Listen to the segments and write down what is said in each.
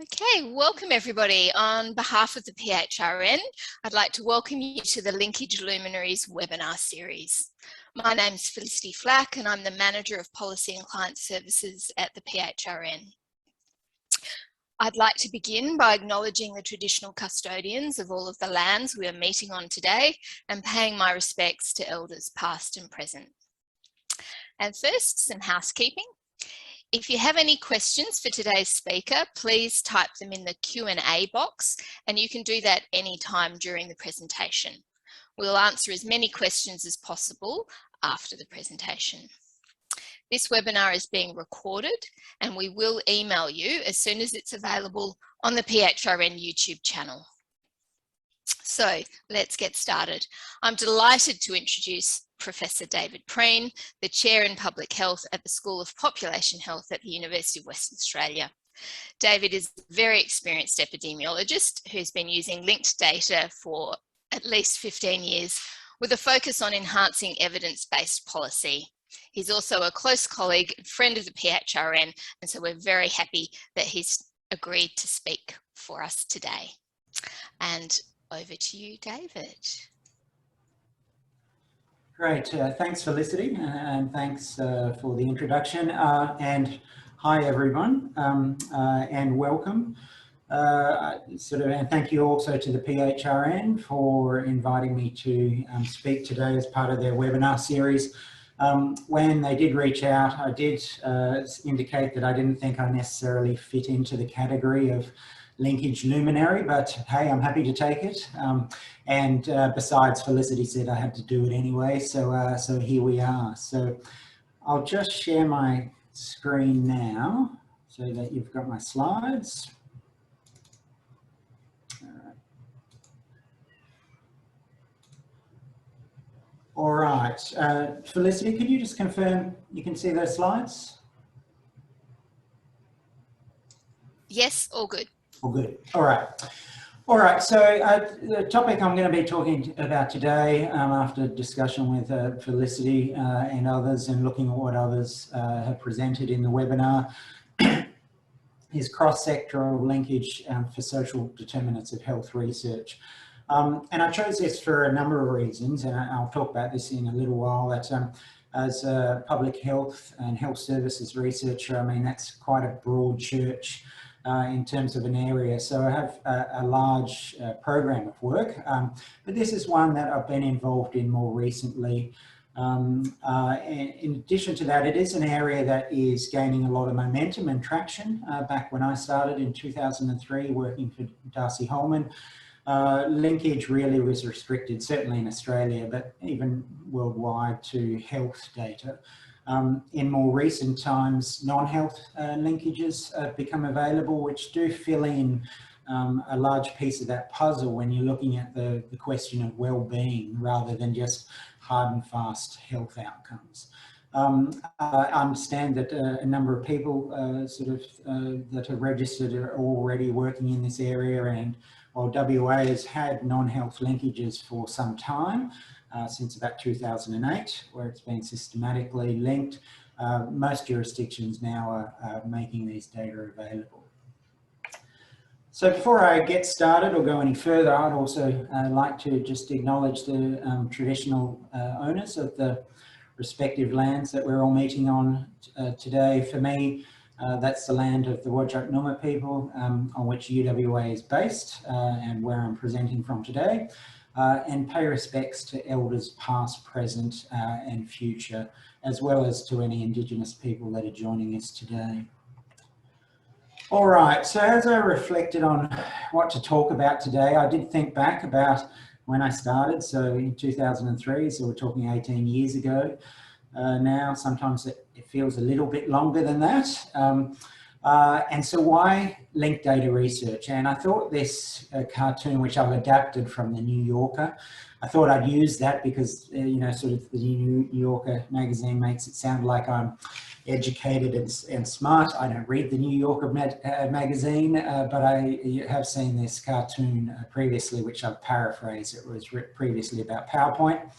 Okay, welcome everybody. On behalf of the PHRN, I'd like to welcome you to the Linkage Luminaries webinar series. My name's Felicity Flack and I'm the Manager of Policy and Client Services at the PHRN. I'd like to begin by acknowledging the traditional custodians of all of the lands we are meeting on today and paying my respects to elders past and present. And first, some housekeeping. If you have any questions for today's speaker, please type them in the Q&A box, and you can do that anytime during the presentation. We'll answer as many questions as possible after the presentation. This webinar is being recorded and we will email you as soon as it's available on the PHRN YouTube channel. So let's get started. I'm delighted to introduce Professor David Preen, the Chair in Public Health at the School of Population Health at the University of Western Australia. David is a very experienced epidemiologist who's been using linked data for at least 15 years with a focus on enhancing evidence-based policy. He's also a close colleague and friend of the PHRN, and so we're very happy that he's agreed to speak for us today. And over to you, David. Great, thanks Felicity, and thanks for the introduction, and hi everyone, and welcome. And thank you also to the PHRN for inviting me to speak today as part of their webinar series. When they did reach out, I did indicate that I didn't think I necessarily fit into the category of linkage luminary, but hey, I'm happy to take it. Besides, Felicity said I had to do it anyway, so here we are. So I'll just share my screen now so that you've got my slides. All right, Felicity, could you just confirm you can see those slides? Yes, all good. All good. All right. All right. So the topic I'm going to be talking about today, after discussion with Felicity and others, and looking at what others have presented in the webinar, is cross-sectoral linkage for social determinants of health research. And I chose this for a number of reasons, and I'll talk about this in a little while. That as a public health and health services researcher, I mean, that's quite a broad church in terms of an area. So I have a large program of work, but this is one that I've been involved in more recently. And in addition to that, it is an area that is gaining a lot of momentum and traction. Back when I started in 2003 working for Darcy Holman, linkage really was restricted, certainly in Australia, but even worldwide, to health data. In more recent times, non-health linkages have become available, which do fill in a large piece of that puzzle when you're looking at the question of well-being rather than just hard and fast health outcomes. I understand that a number of people that are registered are already working in this area, and while WA has had non-health linkages for some time, since about 2008, where it's been systematically linked, most jurisdictions now are making these data available. So before I get started or go any further, I'd also like to just acknowledge the traditional owners of the respective lands that we're all meeting on today. For me, that's the land of the Whadjuk Noongar people, on which UWA is based, and where I'm presenting from today. And pay respects to elders past, present and future, as well as to any Indigenous people that are joining us today. All right, so as I reflected on what to talk about today, I did think back about when I started, so in 2003, so we're talking 18 years ago. Now, sometimes it feels a little bit longer than that. And so why linked data research? And I thought this cartoon, which I've adapted from the New Yorker, I thought I'd use that because, you know, sort of the New Yorker magazine makes it sound like I'm educated and smart. I don't read the New Yorker magazine, but I have seen this cartoon previously, which I've paraphrased. It was previously about PowerPoint.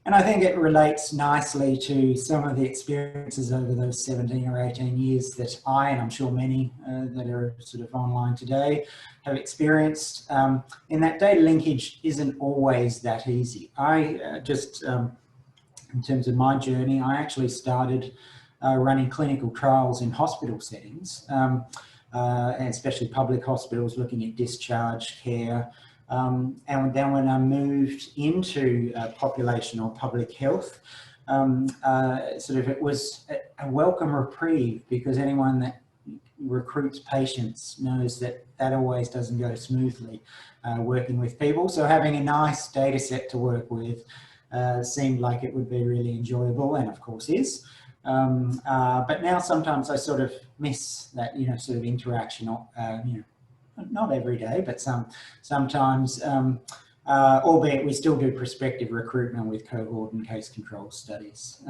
And I think it relates nicely to some of the experiences over those 17 or 18 years that I, and I'm sure many that are sort of online today, have experienced, in that data linkage isn't always that easy. I in terms of my journey, I actually started running clinical trials in hospital settings, and especially public hospitals, looking at discharge care. And then when I moved into population or public health, it was a welcome reprieve, because anyone that recruits patients knows that that always doesn't go smoothly working with people. So having a nice data set to work with seemed like it would be really enjoyable, and of course is. But now sometimes I sort of miss that, sort of interaction, not every day, but sometimes, albeit we still do prospective recruitment with cohort and case control studies.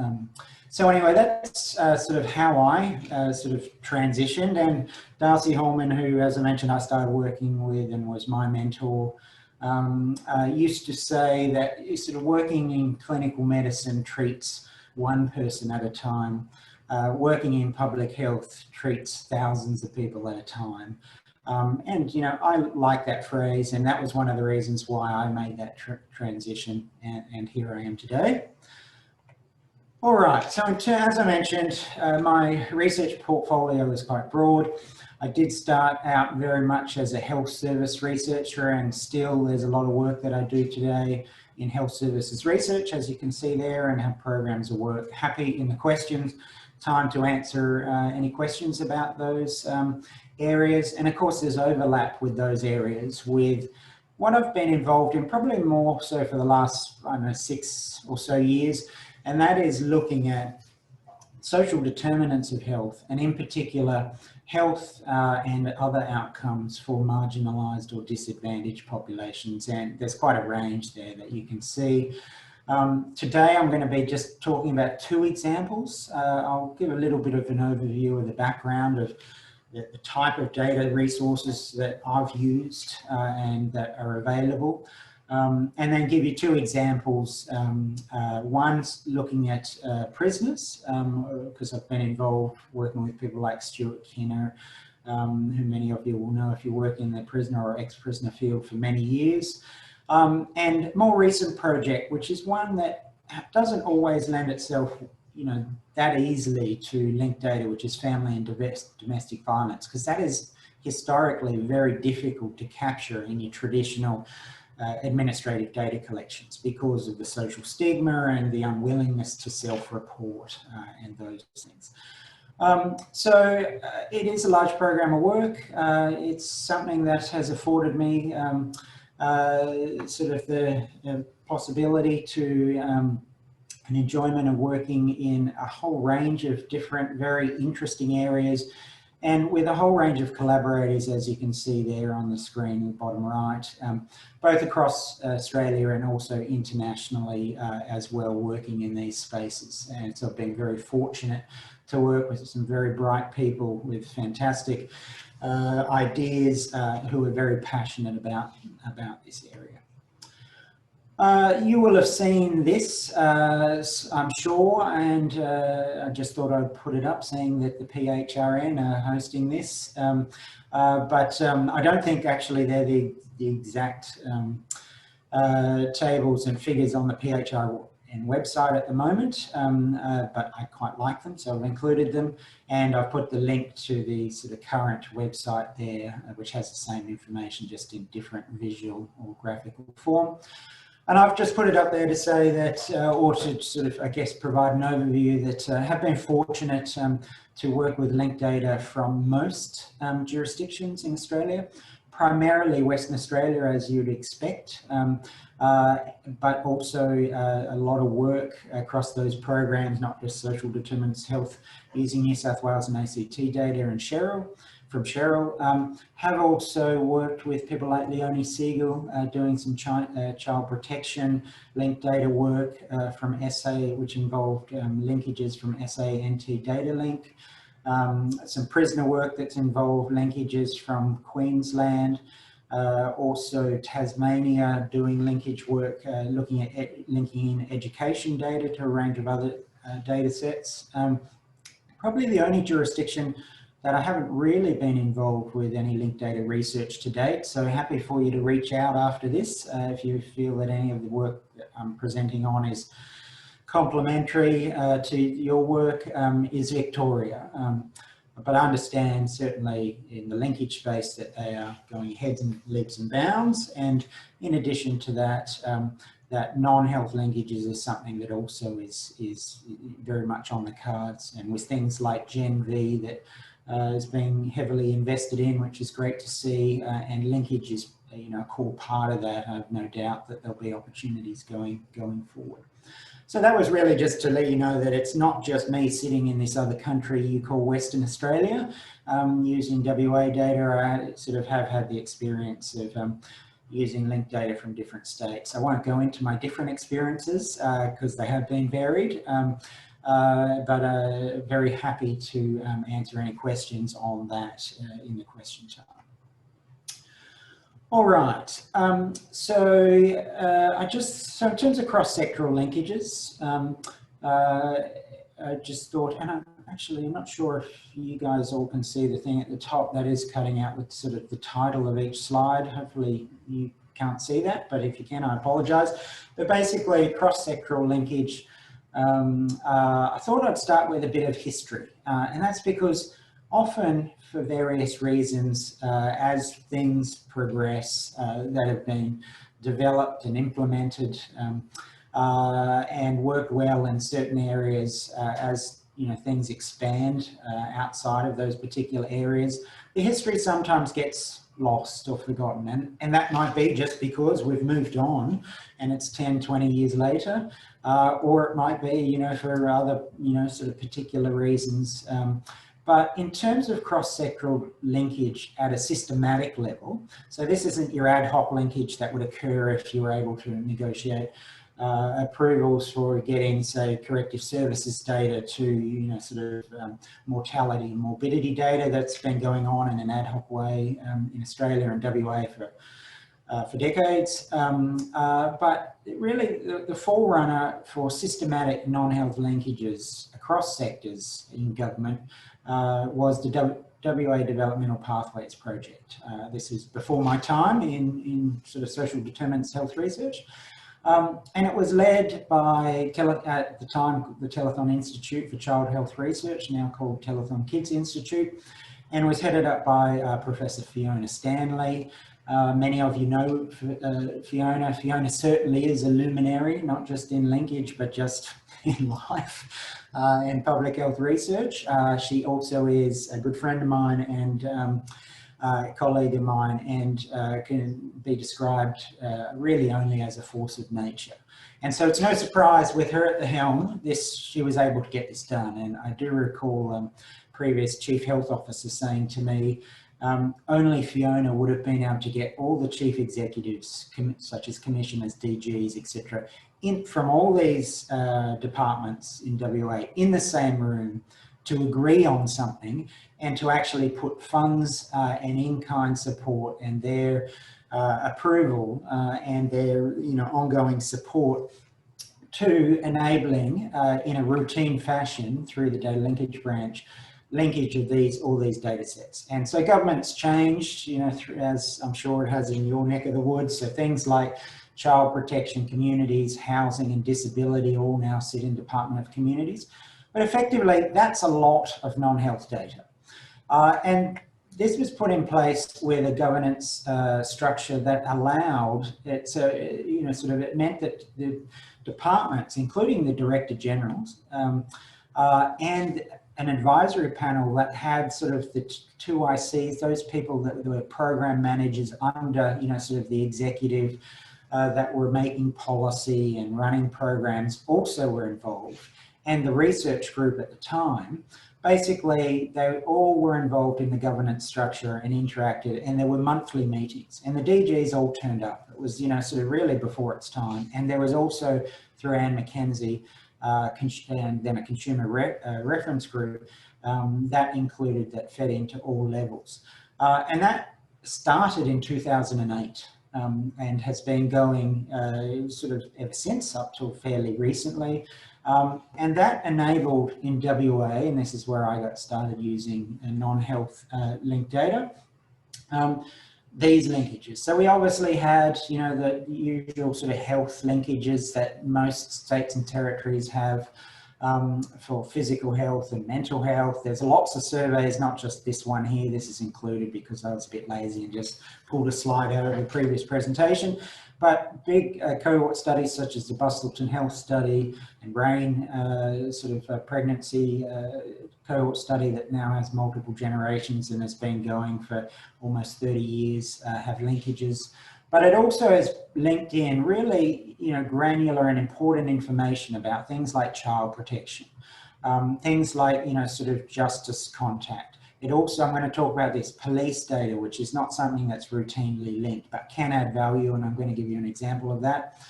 So anyway, that's sort of how I sort of transitioned. And Darcy Holman, who, as I mentioned, I started working with and was my mentor, used to say that sort of working in clinical medicine treats one person at a time. Working in public health treats thousands of people at a time. And, I like that phrase, and that was one of the reasons why I made that transition, and here I am today. All right, so as I mentioned, my research portfolio is quite broad. I did start out very much as a health service researcher, and still there's a lot of work that I do today in health services research, as you can see there, and have programs of work. Happy in the questions, time to answer any questions about those areas. And of course there's overlap with those areas with what I've been involved in, probably more so for the last, 6 or so years, and that is looking at social determinants of health, and in particular health and other outcomes for marginalised or disadvantaged populations. And there's quite a range there that you can see. Today I'm going to be just talking about 2 examples. I'll give a little bit of an overview of the background of the type of data resources that I've used and that are available, and then give you 2 examples. One's looking at prisoners, because I've been involved working with people like Stuart Kinner, who many of you will know if you work in the prisoner or ex-prisoner field for many years. And more recent project, which is one that doesn't always lend itself, that easily to linked data, which is family and domestic violence, because that is historically very difficult to capture in your traditional administrative data collections because of the social stigma and the unwillingness to self-report and those things. So it is a large program of work. It's something that has afforded me sort of the possibility to an enjoyment of working in a whole range of different, very interesting areas, and with a whole range of collaborators, as you can see there on the screen in the bottom right, both across Australia and also internationally as well, working in these spaces. And so I've been very fortunate to work with some very bright people with fantastic ideas who are very passionate about this area. You will have seen this, I'm sure, and I just thought I'd put it up saying that the PHRN are hosting this, but I don't think actually they're the exact tables and figures on the PHRN website at the moment, but I quite like them, so I've included them, and I've put the link to the sort of current website there, which has the same information, just in different visual or graphical form. And I've just put it up there to say that, or to sort of, I guess, provide an overview that have been fortunate to work with linked data from most jurisdictions in Australia, primarily Western Australia, as you'd expect, but also a lot of work across those programs, not just social determinants health, using New South Wales and ACT data and from Cheryl, have also worked with people like Leonie Siegel doing some child protection linked data work from SA, which involved linkages from SA NT Data Link, some prisoner work that's involved linkages from Queensland, Also Tasmania doing linkage work, looking at linking in education data to a range of other data sets. Probably the only jurisdiction that I haven't really been involved with any linked data research to date. So happy for you to reach out after this if you feel that any of the work that I'm presenting on is complementary to your work, is Victoria. But I understand certainly in the linkage space that they are going heads and leaps and bounds. And in addition to that, that non-health linkages is something that also is very much on the cards. And with things like Gen V that is being heavily invested in, which is great to see, and linkage is a core part of that. I have no doubt that there'll be opportunities going forward. So that was really just to let you know that it's not just me sitting in this other country you call Western Australia using WA data. I sort of have had the experience of using linked data from different states. I won't go into my different experiences because they have been varied, but very happy to answer any questions on that in the question time. All right, so in terms of cross-sectoral linkages, I just thought, and I'm not sure if you guys all can see the thing at the top that is cutting out with sort of the title of each slide. Hopefully you can't see that, but if you can, I apologise. But basically, cross-sectoral linkage, I thought I'd start with a bit of history, and that's because often, for various reasons, as things progress that have been developed and implemented and work well in certain areas, as things expand outside of those particular areas, the history sometimes gets lost or forgotten, and that might be just because we've moved on and it's 10, 20 years later, or it might be for other sort of particular reasons. But in terms of cross-sectoral linkage at a systematic level, so this isn't your ad hoc linkage that would occur if you were able to negotiate approvals for getting, say, corrective services data to, sort of mortality and morbidity data that's been going on in an ad hoc way in Australia and WA for decades. But really the forerunner for systematic non-health linkages across sectors in government was the WA Developmental Pathways Project. This is before my time in sort of social determinants health research. And it was led by, at the time, the Telethon Institute for Child Health Research, now called Telethon Kids Institute, and was headed up by Professor Fiona Stanley. Many of you know Fiona. Fiona certainly is a luminary, not just in linkage, but just in life and public health research. She also is a good friend of mine and a colleague of mine, and can be described really only as a force of nature. And so it's no surprise with her at the helm, she was able to get this done. And I do recall previous chief health officers saying to me, only Fiona would have been able to get all the chief executives, such as commissioners, DGs, etc., from all these departments in WA in the same room to agree on something and to actually put funds and in-kind support and their approval and their ongoing support to enabling in a routine fashion through the data linkage branch linkage of all these data sets. And so government's changed, as I'm sure it has in your neck of the woods. So things like child protection, communities, housing and disability all now sit in Department of Communities. But effectively, that's a lot of non-health data. And this was put in place with a governance structure that allowed it, so it meant that the departments, including the Director Generals, and an advisory panel that had sort of the two ICs, those people that were program managers under, sort of the executive that were making policy and running programs also were involved. And the research group at the time, basically they all were involved in the governance structure and interacted, and there were monthly meetings and the DGs all turned up. It was, sort of really before its time. And there was also, through Anne McKenzie, and then a consumer reference group that fed into all levels. And that started in 2008 and has been going sort of ever since up till fairly recently. And that enabled in WA, and this is where I got started using non-health linked data, these linkages. So we obviously had, you know, the usual sort of health linkages that most states and territories have for physical health and mental health. There's lots of surveys, not just this one here. This is included because I was a bit lazy and just pulled a slide out of the previous presentation. But big cohort studies such as the Bustleton Health Study and Brain pregnancy cohort study that now has multiple generations and has been going for almost 30 years have linkages. But it also has linked in really, you know, granular and important information about things like child protection, things like, you know, sort of justice contact. It also, I'm going to talk about this police data, which is not something that's routinely linked, but can add value, and I'm going to give you an example of that.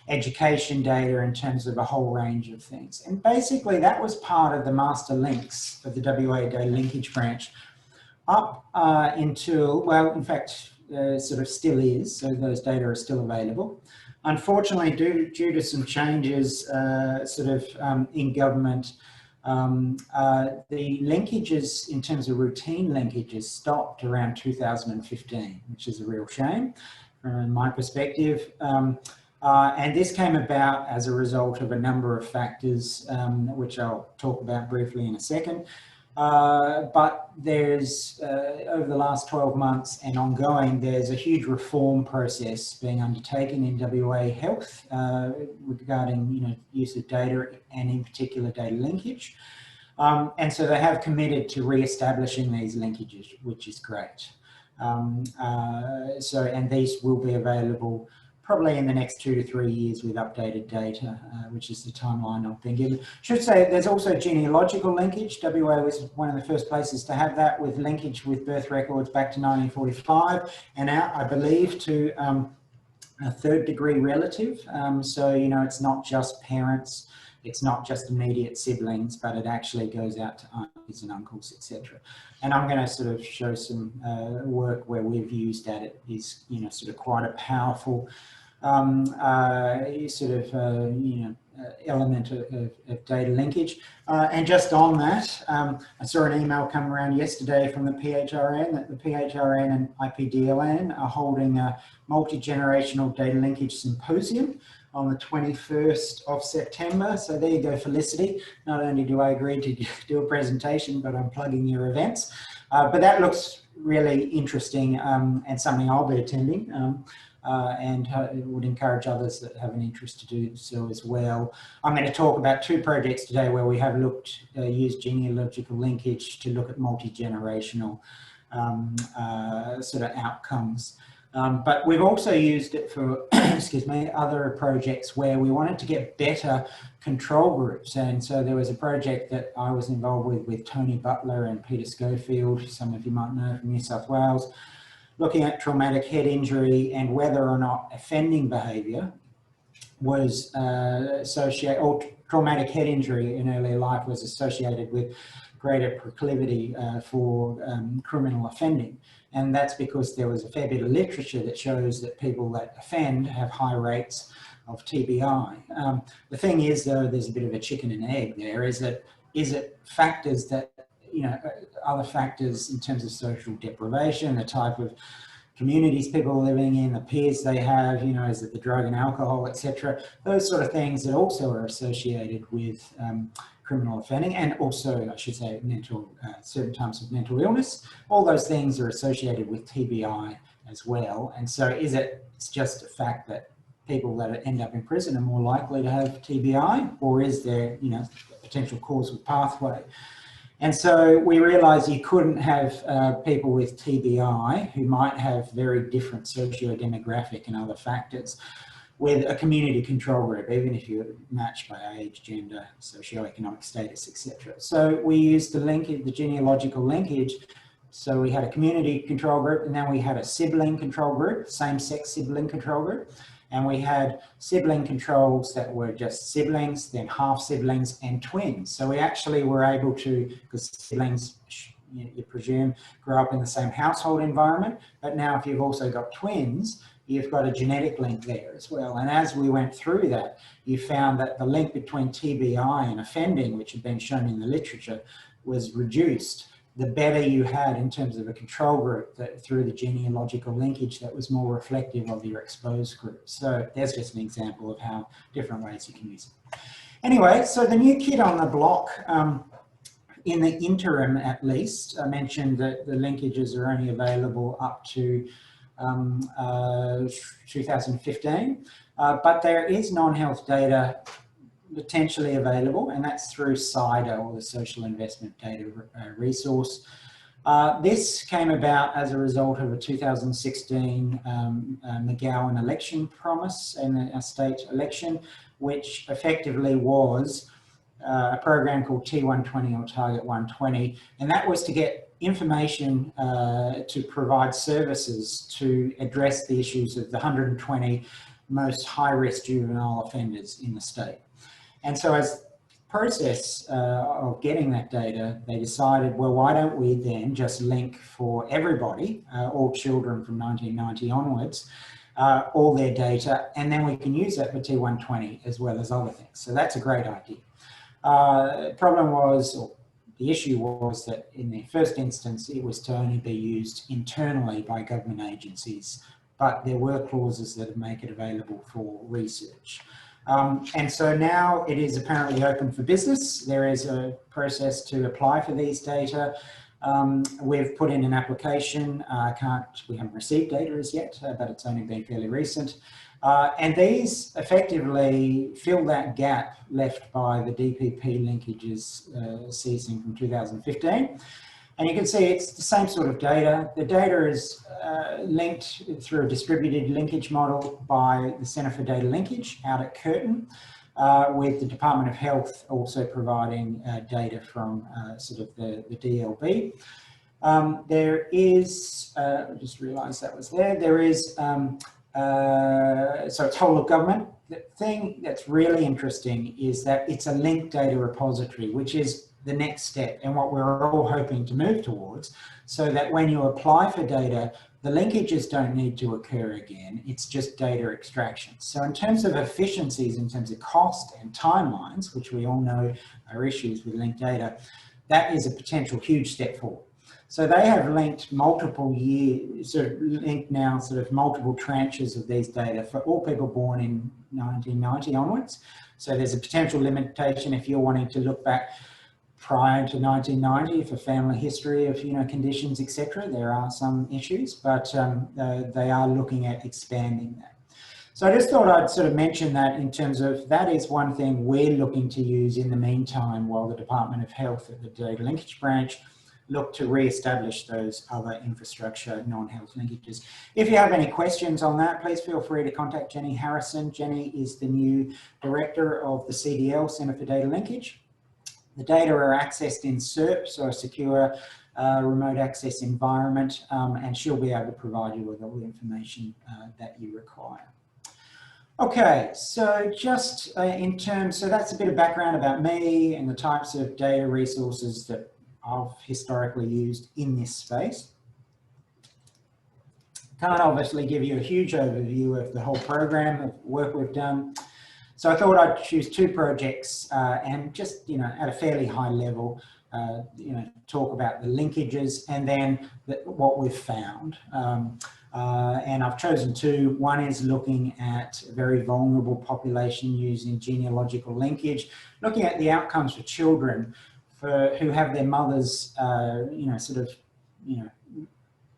Education data in terms of a whole range of things. And basically that was part of the master links of the WA Data Linkage branch up until, well, in fact, sort of still is, so those data are still available. Unfortunately, due to some changes in government, the linkages in terms of routine linkages stopped around 2015, which is a real shame from my perspective. And this came about as a result of a number of factors, which I'll talk about briefly in a second. But there's, over the last 12 months and ongoing, there's a huge reform process being undertaken in WA Health regarding, you know, use of data and in particular data linkage. And so they have committed to re-establishing these linkages, which is great. And these will be available probably in the next 2 to 3 years with updated data, which is the timeline I've been given. Should say there's also genealogical linkage. WA was one of the first places to have that, with linkage with birth records back to 1945 and out, I believe, to a third degree relative. So, you know, it's not just parents, it's not just immediate siblings, but it actually goes out to aunties and uncles, etc. And I'm going to sort of show some work where we've used that. It is, you know, sort of quite a powerful element of data linkage. And just on that, I saw an email come around yesterday from the PHRN that the PHRN and IPDLN are holding a multi-generational data linkage symposium on the 21st of September. So there you go, Felicity. Not only do I agree to do a presentation, but I'm plugging your events. But that looks really interesting and something I'll be attending. And would encourage others that have an interest to do so as well. I'm going to talk about 2 projects today where we have used genealogical linkage to look at multi-generational sort of outcomes. But we've also used it for, excuse me, other projects where we wanted to get better control groups. And so there was a project that I was involved with Tony Butler and Peter Schofield, some of you might know from New South Wales, looking at traumatic head injury and whether or not offending behaviour was associated, or traumatic head injury in early life was associated with greater proclivity for criminal offending. And that's because there was a fair bit of literature that shows that people that offend have high rates of TBI. The thing is, though, there's a bit of a chicken and egg there. Is it factors that, you know, other factors in terms of social deprivation, the type of communities people are living in, the peers they have, you know, is it the drug and alcohol, etc. Those sort of things that also are associated with criminal offending, and also, I should say, certain types of mental illness. All those things are associated with TBI as well. And so it's just a fact that people that end up in prison are more likely to have TBI, or is there, you know, a potential causal pathway? And so we realised you couldn't have people with TBI who might have very different socio-demographic and other factors with a community control group, even if you're matched by age, gender, socio-economic status, etc. So we used the genealogical linkage. So we had a community control group, and then we had a sibling control group, same-sex sibling control group. And we had sibling controls that were just siblings, then half siblings and twins. So we actually were able to, because siblings you presume, grow up in the same household environment. But now if you've also got twins, you've got a genetic link there as well. And as we went through that, you found that the link between TBI and offending, which had been shown in the literature, was reduced the better you had in terms of a control group that through the genealogical linkage that was more reflective of your exposed group. So there's just an example of how different ways you can use it. Anyway, so the new kid on the block, in the interim at least, I mentioned that the linkages are only available up to 2015, but there is non-health data potentially available, and that's through SIDA, or the Social Investment Data Resource. This came about as a result of a 2016 McGowan election promise in a state election, which effectively was a program called T120 or Target 120, and that was to get information to provide services to address the issues of the 120 most high-risk juvenile offenders in the state. And so as process of getting that data, they decided, well, why don't we then just link for everybody, all children from 1990 onwards, all their data, and then we can use that for T120 as well as other things. So that's a great idea. Problem was, or the issue was, that in the first instance, it was to only be used internally by government agencies, but there were clauses that make it available for research. And so now it is apparently open for business. There is a process to apply for these data. We've put in an application. We haven't received data as yet, but it's only been fairly recent. And these effectively fill that gap left by the DPP linkages ceasing from 2015. And you can see it's the same sort of data. The data is linked through a distributed linkage model by the Centre for Data Linkage out at Curtin, with the Department of Health also providing data from sort of the DLB. There is, I just realised that was there, there is, so it's whole of government. The thing that's really interesting is that it's a linked data repository, which is the next step and what we're all hoping to move towards, so that when you apply for data, the linkages don't need to occur again. It's just data extraction. So in terms of efficiencies, in terms of cost and timelines, which we all know are issues with linked data, that is a potential huge step forward. So they have linked multiple years, sort of linked now sort of multiple tranches of these data for all people born in 1990 onwards. So there's a potential limitation if you're wanting to look back prior to 1990 for family history of, you know, conditions, etc. There are some issues, but they are looking at expanding that. So I just thought I'd sort of mention that in terms of that is one thing we're looking to use in the meantime while the Department of Health at the Data Linkage Branch look to re-establish those other infrastructure non-health linkages. If you have any questions on that, please feel free to contact Jenny Harrison. Jenny is the new Director of the CDL, Centre for Data Linkage. The data are accessed in SERP, so a secure remote access environment, and she'll be able to provide you with all the information that you require. Okay, so just in terms, so that's a bit of background about me and the types of data resources that I've historically used in this space. Can't obviously give you a huge overview of the whole program of work we've done. So I thought I'd choose two projects and just, you know, at a fairly high level, you know, talk about the linkages and then what we've found. And I've chosen two. One is looking at a very vulnerable population using genealogical linkage, looking at the outcomes for children who have their mothers, you know, sort of, you know,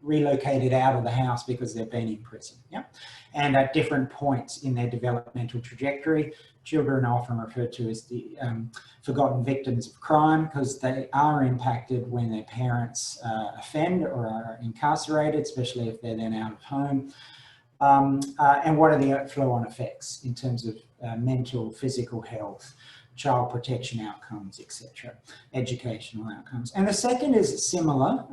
relocated out of the house because they've been in prison, yeah? And at different points in their developmental trajectory. Children are often referred to as the forgotten victims of crime because they are impacted when their parents offend or are incarcerated, especially if they're then out of home. And what are the flow-on effects in terms of mental, physical health, child protection outcomes, etc., educational outcomes. And the second is similar,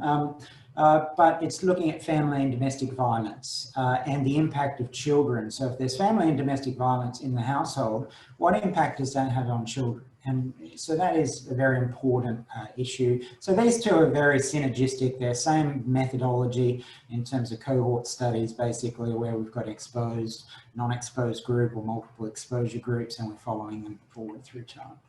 but it's looking at family and domestic violence and the impact of children. So if there's family and domestic violence in the household, what impact does that have on children? And so that is a very important issue. So these two are very synergistic. They're same methodology in terms of cohort studies, basically, where we've got exposed, non-exposed group or multiple exposure groups, and we're following them forward through time.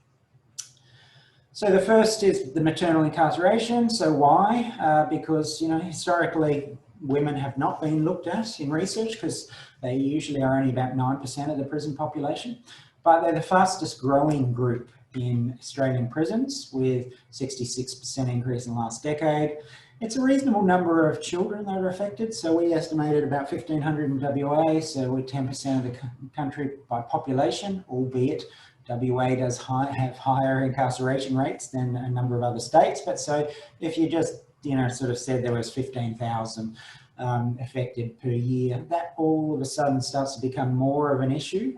So the first is the maternal incarceration. So why? Because, you know, historically, women have not been looked at in research because they usually are only about 9% of the prison population, but they're the fastest growing group in Australian prisons, with 66% increase in the last decade. It's a reasonable number of children that are affected. So we estimated about 1,500 in WA, so we're 10% of the country by population, albeit WA does have higher incarceration rates than a number of other states. But so if you just, you know, sort of said there was 15,000 affected per year, that all of a sudden starts to become more of an issue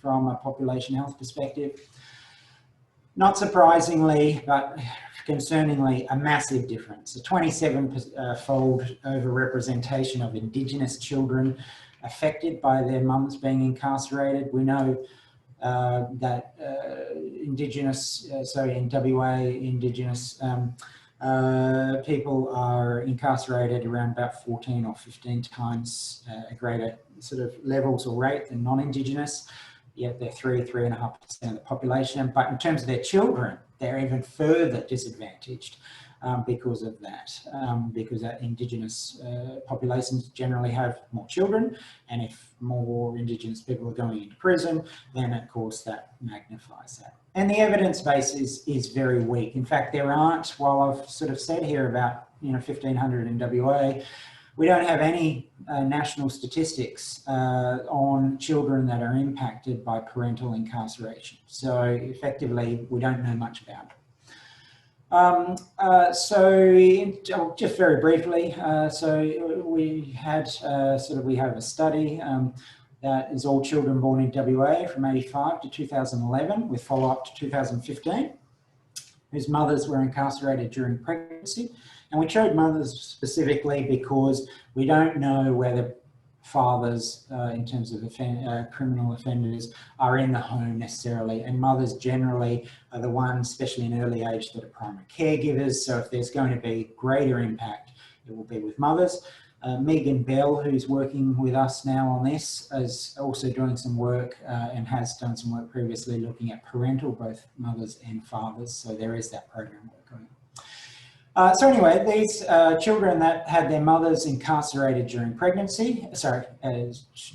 from a population health perspective. Not surprisingly, but concerningly, a massive difference. A 27-fold overrepresentation of Indigenous children affected by their mums being incarcerated. We know that Indigenous, in WA, Indigenous people are incarcerated around about 14 or 15 times a greater sort of levels or rate than non-Indigenous. Yet they're 3.5% of the population. But in terms of their children, they're even further disadvantaged because of that, because Indigenous populations generally have more children, and if more Indigenous people are going into prison, then of course that magnifies that. And the evidence base is very weak. In fact, there aren't, while I've sort of said here about, you know, 1,500 in WA, we don't have any national statistics on children that are impacted by parental incarceration. So effectively, we don't know much about it. Just very briefly, we had we have a study that is all children born in WA from 85 to 2011 with follow-up to 2015, whose mothers were incarcerated during pregnancy. And we chose mothers specifically because we don't know whether fathers, in terms of criminal offenders, are in the home necessarily. And mothers generally are the ones, especially in early age, that are primary caregivers. So if there's going to be greater impact, it will be with mothers. Megan Bell, who's working with us now on this, is also doing some work and has done some work previously looking at parental, both mothers and fathers. So there is that program work going on. So anyway, these children that had their mothers incarcerated during pregnancy,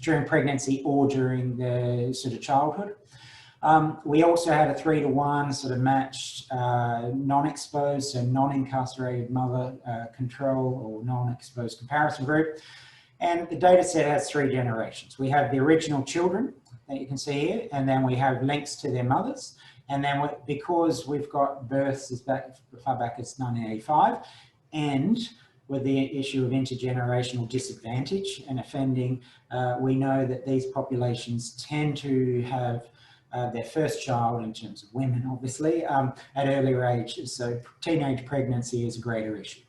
during pregnancy or during their sort of childhood. We also had a 3-to-1 sort of matched non-exposed, so non-incarcerated mother control or non-exposed comparison group. And the data set has 3 generations. We have the original children that you can see here, and then we have links to their mothers. And then because we've got births as far back as 1985, and with the issue of intergenerational disadvantage and offending, we know that these populations tend to have their first child, in terms of women obviously, at earlier ages. So teenage pregnancy is a greater issue.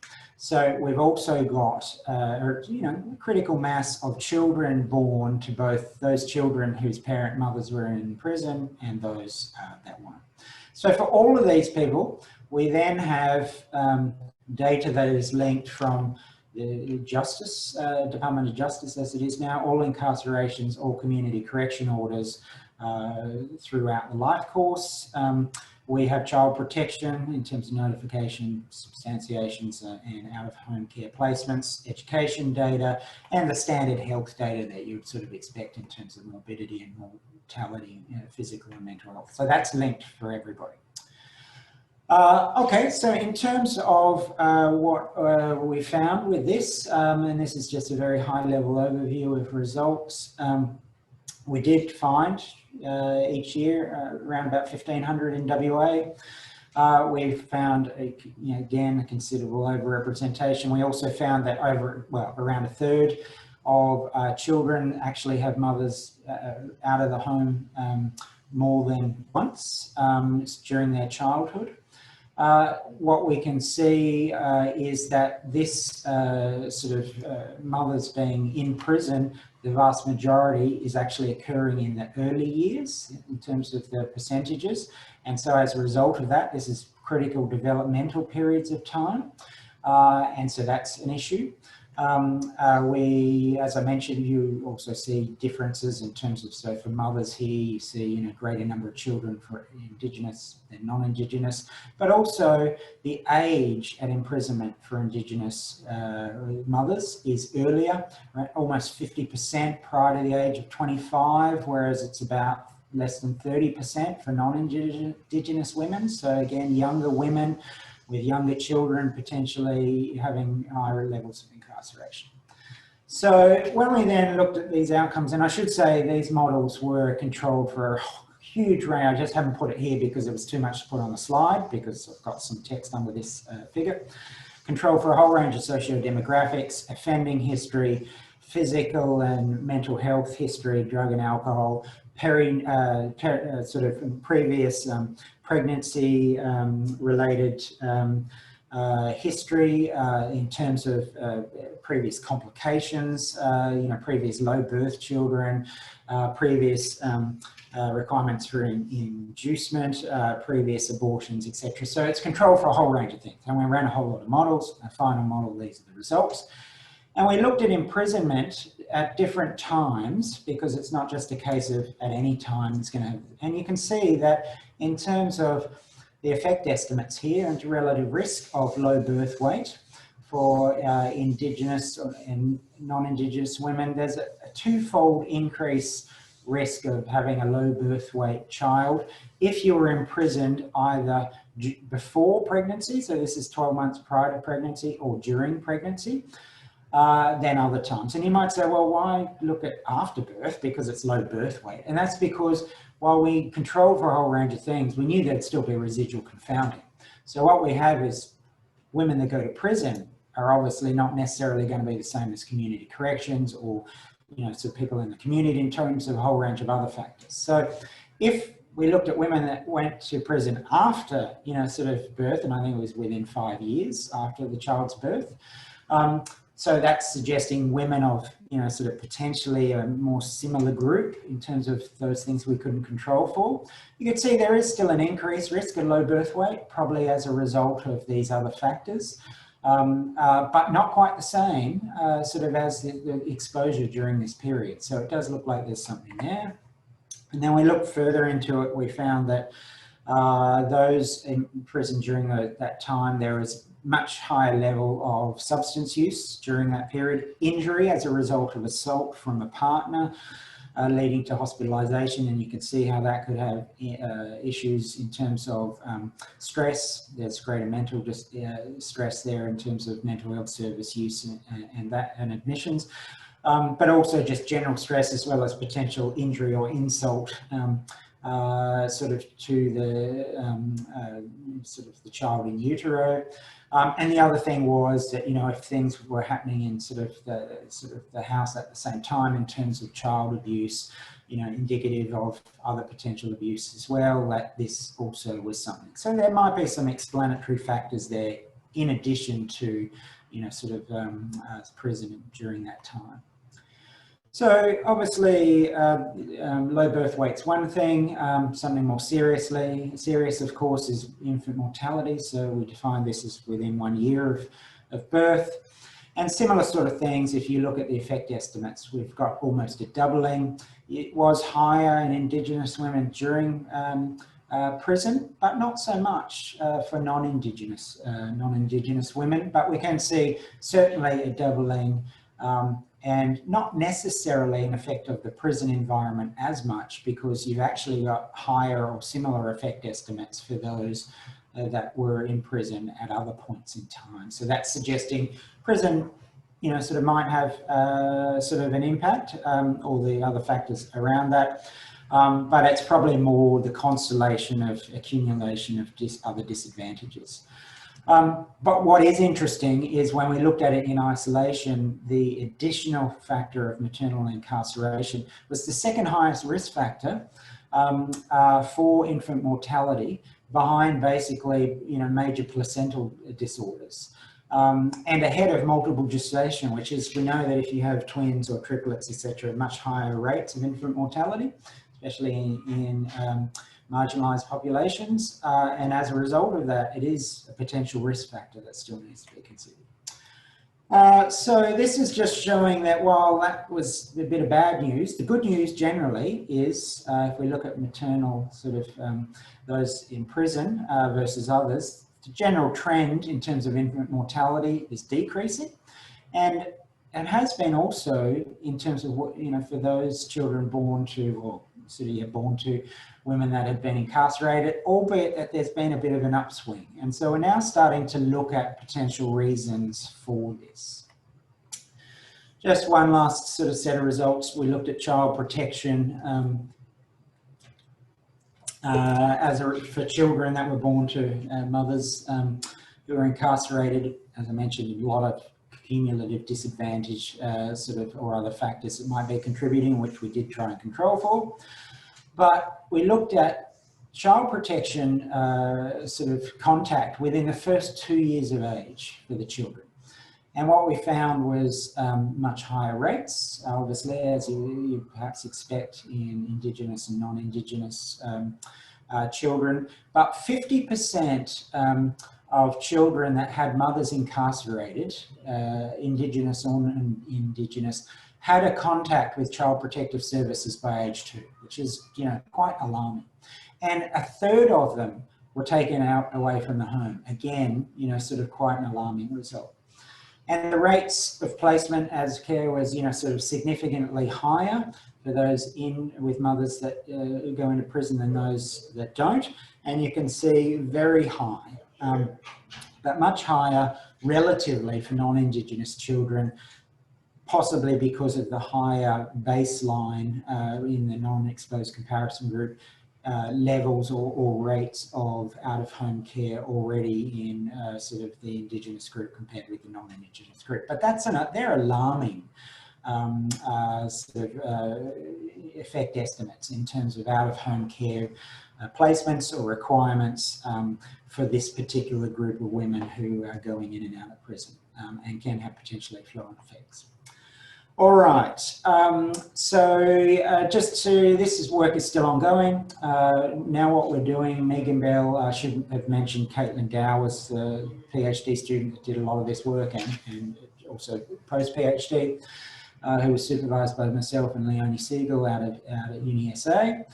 So we've also got critical mass of children born to both those children whose parent mothers were in prison and those that weren't. So for all of these people, we then have data that is linked from the Justice, Department of Justice as it is now, all incarcerations, all community correction orders throughout the life course. We have child protection in terms of notification, substantiations and out-of-home care placements, education data, and the standard health data that you'd sort of expect in terms of morbidity and mortality, physical and mental health. So that's linked for everybody. Okay, so in terms of what we found with this, and this is just a very high-level overview of results, we did find each year around about 1,500 in WA. We've found, again, a considerable overrepresentation. We also found that around a third of children actually have mothers out of the home more than once during their childhood. What we can see is that this mothers being in prison, the vast majority is actually occurring in the early years in terms of the percentages. And so as a result of that, this is critical developmental periods of time. And so that's an issue. As I mentioned, you also see differences in terms of, so for mothers here, you see a greater number of children for Indigenous than non-Indigenous, but also the age at imprisonment for Indigenous mothers is earlier, right? Almost 50% prior to the age of 25, whereas it's about less than 30% for non-Indigenous women. So again, younger women with younger children potentially having higher levels of incarceration. So when we then looked at these outcomes, and I should say these models were controlled for a huge range. I just haven't put it here because it was too much to put on the slide, because I've got some text under this figure. Controlled for a whole range of socio-demographics, offending history, physical and mental health history, drug and alcohol, sort of previous pregnancy related history in terms of previous complications, previous low birth children, previous requirements for inducement, previous abortions, etc. So it's controlled for a whole range of things. And we ran a whole lot of models. A final model, these are the results. And we looked at imprisonment at different times, because it's not just a case of at any time it's going to have, and you can see that in terms of the effect estimates here and relative risk of low birth weight for Indigenous and non-Indigenous women, there's a twofold increase risk of having a low birth weight child if you were imprisoned either before pregnancy, so this is 12 months prior to pregnancy, or during pregnancy. Than other times. And you might say, well, why look at after birth? Because it's low birth weight. And that's because while we controlled for a whole range of things, we knew there'd still be residual confounding. So what we have is women that go to prison are obviously not necessarily going to be the same as community corrections or, so people in the community in terms of a whole range of other factors. So if we looked at women that went to prison after, sort of birth, and I think it was within 5 years after the child's birth, so that's suggesting women of, sort of potentially a more similar group in terms of those things we couldn't control for. You can see there is still an increased risk of low birth weight, probably as a result of these other factors, but not quite the same sort of as the exposure during this period. So it does look like there's something there. And then we looked further into it, we found that those in prison during that time, there was much higher level of substance use during that period, injury as a result of assault from a partner, leading to hospitalisation, and you can see how that could have issues in terms of stress. There's greater mental stress there in terms of mental health service use and admissions, but also just general stress as well as potential injury or insult sort of to the sort of the child in utero. And the other thing was that, if things were happening in sort of the house at the same time in terms of child abuse, indicative of other potential abuse as well, that this also was something. So there might be some explanatory factors there in addition to, sort of prison during that time. So obviously low birth weight's one thing, something more serious of course is infant mortality. So we define this as within 1 year of birth, and similar sort of things. If you look at the effect estimates, we've got almost a doubling. It was higher in Indigenous women during prison, but not so much for non-Indigenous women, but we can see certainly a doubling and not necessarily an effect of the prison environment as much, because you've actually got higher or similar effect estimates for those that were in prison at other points in time. So that's suggesting prison, sort of might have sort of an impact, all the other factors around that. But it's probably more the constellation of accumulation of other disadvantages. But what is interesting is when we looked at it in isolation, the additional factor of maternal incarceration was the second highest risk factor for infant mortality, behind basically, major placental disorders, and ahead of multiple gestation, which is, we know that if you have twins or triplets, etc., much higher rates of infant mortality, especially in marginalised populations, and as a result of that, it is a potential risk factor that still needs to be considered. So this is just showing that while that was a bit of bad news, the good news generally is, if we look at maternal sort of those in prison versus others, the general trend in terms of infant mortality is decreasing, and it has been also in terms of what, you know, for those children born to, or born to women that have been incarcerated, albeit that there's been a bit of an upswing. And so we're now starting to look at potential reasons for this. Just one last sort of set of results. We looked at child protection for children that were born to mothers who are incarcerated. As I mentioned, a lot of cumulative disadvantage or other factors that might be contributing, which we did try and control for. But we looked at child protection sort of contact within the first 2 years of age for the children. And what we found was much higher rates, obviously, as you perhaps expect in Indigenous and non-Indigenous children. But 50% of children that had mothers incarcerated, Indigenous or non-Indigenous, had a contact with Child Protective Services by age 2, which is, you know, quite alarming. And a third of them were taken out away from the home. Again, you know, sort of quite an alarming result. And the rates of placement as care was, you know, sort of significantly higher for those in with mothers that go into prison than those that don't. And you can see very high, but much higher relatively for non-Indigenous children, possibly because of the higher baseline in the non-exposed comparison group levels or rates of out-of-home care already in sort of the Indigenous group compared with the non-Indigenous group. But that's they're alarming effect estimates in terms of out-of-home care placements or requirements for this particular group of women who are going in and out of prison and can have potentially flow-on effects. All right, this work is still ongoing. Now what we're doing, Megan Bell, I should have mentioned Caitlin Dow was the PhD student that did a lot of this work and also post-PhD, who was supervised by myself and Leonie Siegel out of UniSA.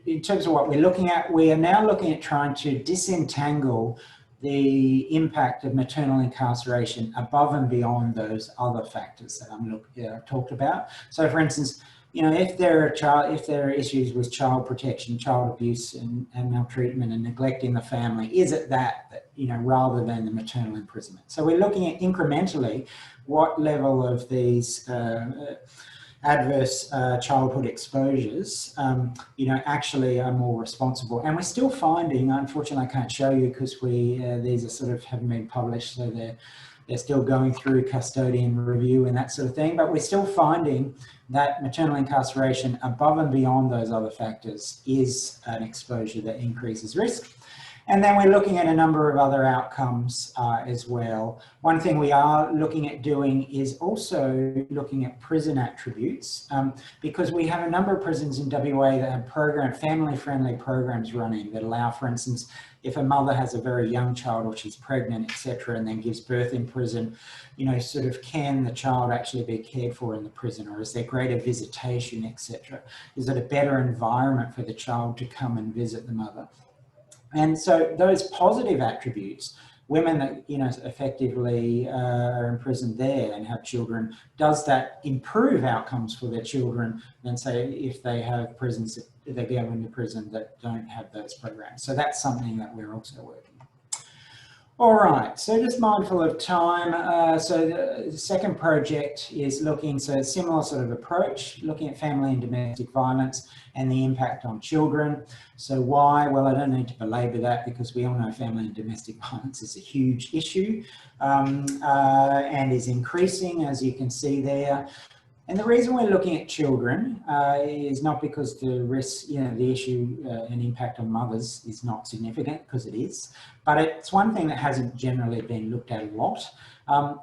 In terms of what we're looking at, we are now looking at trying to disentangle the impact of maternal incarceration above and beyond those other factors that I've talked about. So, for instance, you know, if there are issues with child protection, child abuse, and maltreatment and neglect in the family, is it that you know, rather than the maternal imprisonment? So we're looking at incrementally what level of these adverse childhood exposures, you know, actually are more responsible. And we're still finding, unfortunately, I can't show you because these are sort of haven't been published, so they're still going through custodian review and that sort of thing. But we're still finding that maternal incarceration above and beyond those other factors is an exposure that increases risk. And then we're looking at a number of other outcomes as well. One thing we are looking at doing is also looking at prison attributes, because we have a number of prisons in WA that have family-friendly programs running that allow, for instance, if a mother has a very young child or she's pregnant, etc., and then gives birth in prison, you know, sort of can the child actually be cared for in the prison, or is there greater visitation, etc.? Is it a better environment for the child to come and visit the mother? And so those positive attributes, women that, you know, effectively are imprisoned there and have children, does that improve outcomes for their children than, say, if they have prisons, if they go into prison that don't have those programs? So that's something that we're also working on. All right, so just mindful of time. So the second project is looking, so a similar sort of approach, looking at family and domestic violence and the impact on children. So why? Well, I don't need to belabor that because we all know family and domestic violence is a huge issue and is increasing, as you can see there. And the reason we're looking at children is not because the risk, you know, the issue and impact on mothers is not significant, because it is, but it's one thing that hasn't generally been looked at a lot.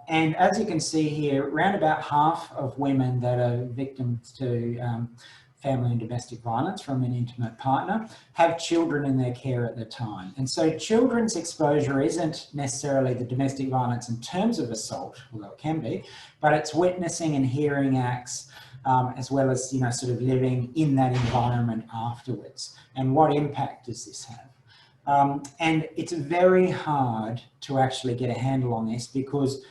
And as you can see here, around about half of women that are victims to family and domestic violence from an intimate partner have children in their care at the time. And so children's exposure isn't necessarily the domestic violence in terms of assault, although it can be, but it's witnessing and hearing acts, as well as, you know, sort of living in that environment afterwards. And what impact does this have? And it's very hard to actually get a handle on this because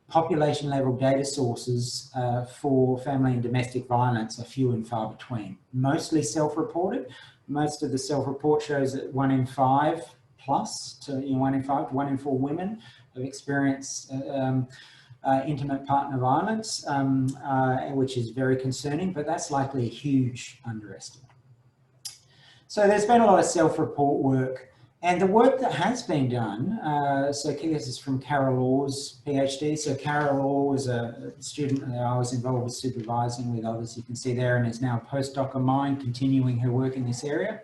population level data sources for family and domestic violence are few and far between. Mostly self-reported. Most of the self-report shows that 1 in 5 plus to 1 in 5 to 1 in 4 women have experienced intimate partner violence, which is very concerning, but that's likely a huge underestimate. So there's been a lot of self-report work. And the work that has been done, so this is from Carol Orr's PhD. So Carol Orr was a student that I was involved with supervising with others, you can see there, and is now a postdoc of mine, continuing her work in this area.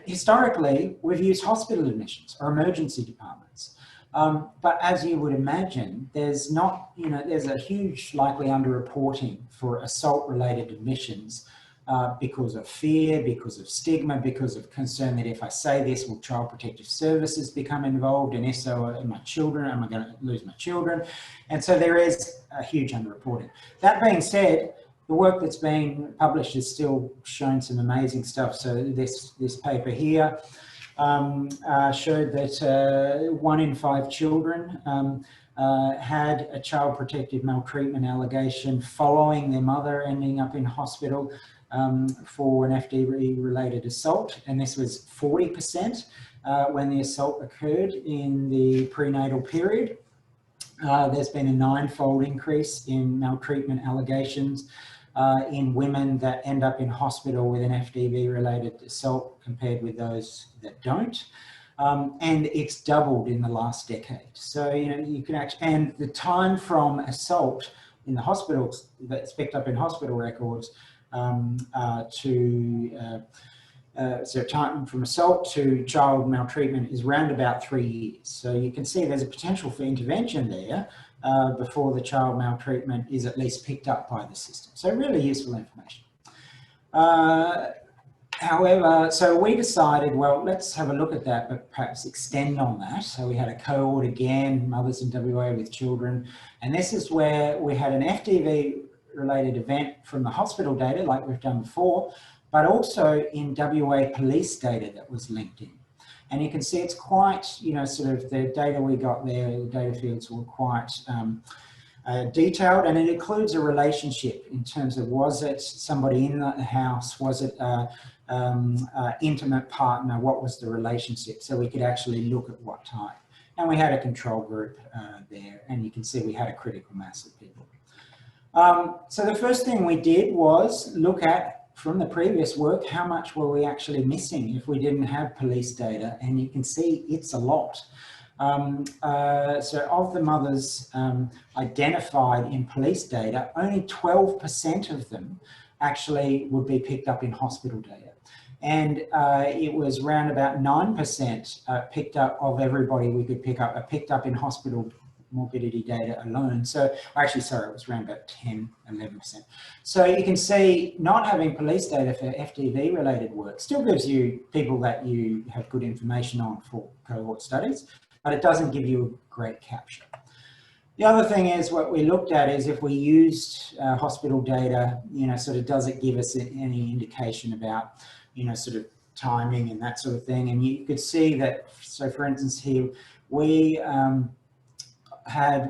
Historically, we've used hospital admissions or emergency departments. But as you would imagine, there's not, you know, there's a huge likely underreporting for assault-related admissions. Because of fear, because of stigma, because of concern that if I say this, will Child Protective Services become involved? And if so, are my children, am I going to lose my children? And so there is a huge underreporting. That being said, the work that's been published has still shown some amazing stuff. So this paper here showed that 1 in 5 children had a child protective maltreatment allegation following their mother ending up in hospital for an FDV-related assault, and this was 40% when the assault occurred in the prenatal period. There's been a 9-fold increase in maltreatment allegations in women that end up in hospital with an FDV-related assault compared with those that don't. And it's doubled in the last decade. So, you know, you can actually, and the time from assault in the hospitals that's picked up in hospital records so time from assault to child maltreatment is around about 3 years. So you can see there's a potential for intervention there before the child maltreatment is at least picked up by the system. So really useful information. However, so we decided, well, let's have a look at that, but perhaps extend on that. So we had a cohort again, mothers in WA with children, and this is where we had an FDV related event from the hospital data like we've done before, but also in WA police data that was linked in. And you can see it's quite, you know, sort of the data we got there, the data fields were quite detailed, and it includes a relationship in terms of, was it somebody in the house, was it intimate partner, what was the relationship, so we could actually look at what type. And we had a control group there, and you can see we had a critical mass of people. So the first thing we did was look at, from the previous work, how much were we actually missing if we didn't have police data, and you can see it's a lot. So of the mothers identified in police data, only 12% of them actually would be picked up in hospital data. And it was around about 9% picked up of everybody we could pick up, picked up in hospital morbidity data alone. So actually, sorry, it was around about 10, 11%. So you can see not having police data for FDV related work still gives you people that you have good information on for cohort studies, but it doesn't give you a great capture. The other thing is, what we looked at is if we used hospital data, you know, sort of does it give us any indication about, you know, sort of timing and that sort of thing. And you could see that, so for instance here, we had,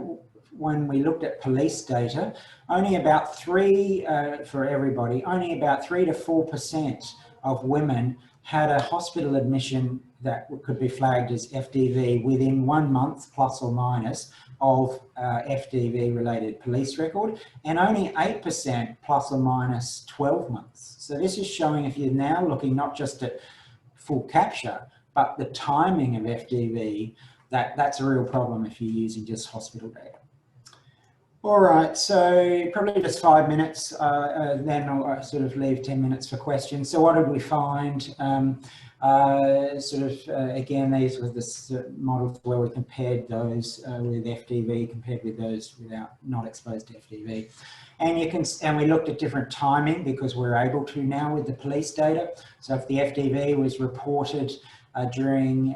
when we looked at police data, only about for everybody, only about 3 to 4% of women had a hospital admission that could be flagged as FDV within 1 month plus or minus of FDV related police record, and only 8% plus or minus 12 months. So this is showing, if you're now looking not just at full capture, but the timing of FDV, that's a real problem if you're using just hospital data. All right, so probably just 5 minutes, then I'll sort of leave 10 minutes for questions. So what did we find? Again, these were the models where we compared those with FDV compared with those without not exposed to FDV. And we looked at different timing because we're able to now with the police data. So if the FDV was reported during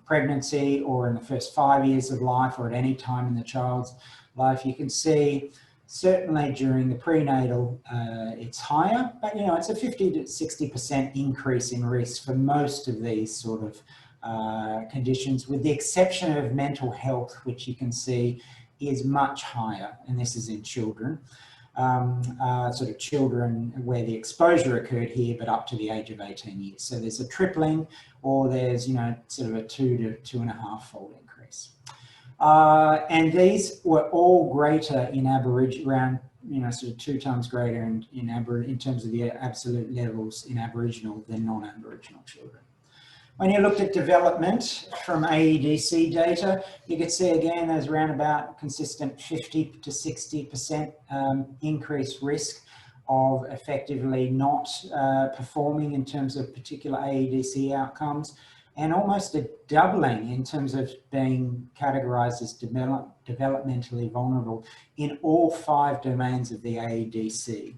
pregnancy or in the first 5 years of life or at any time in the child's life, you can see certainly during the prenatal it's higher, but you know, it's a 50 to 60% increase in risk for most of these sort of conditions, with the exception of mental health, which you can see is much higher, and this is in children. Sort of children where the exposure occurred here, but up to the age of 18 years. So there's a tripling, or there's, you know, sort of a 2 to 2.5 fold increase. And these were all greater in Aboriginal, around, you know, sort of 2 times greater in terms of the absolute levels in Aboriginal than non-Aboriginal children. When you looked at development from AEDC data, you could see again there's around about consistent 50 to 60% increased risk of effectively not performing in terms of particular AEDC outcomes, and almost a doubling in terms of being categorised as developmentally vulnerable in all 5 domains of the AEDC.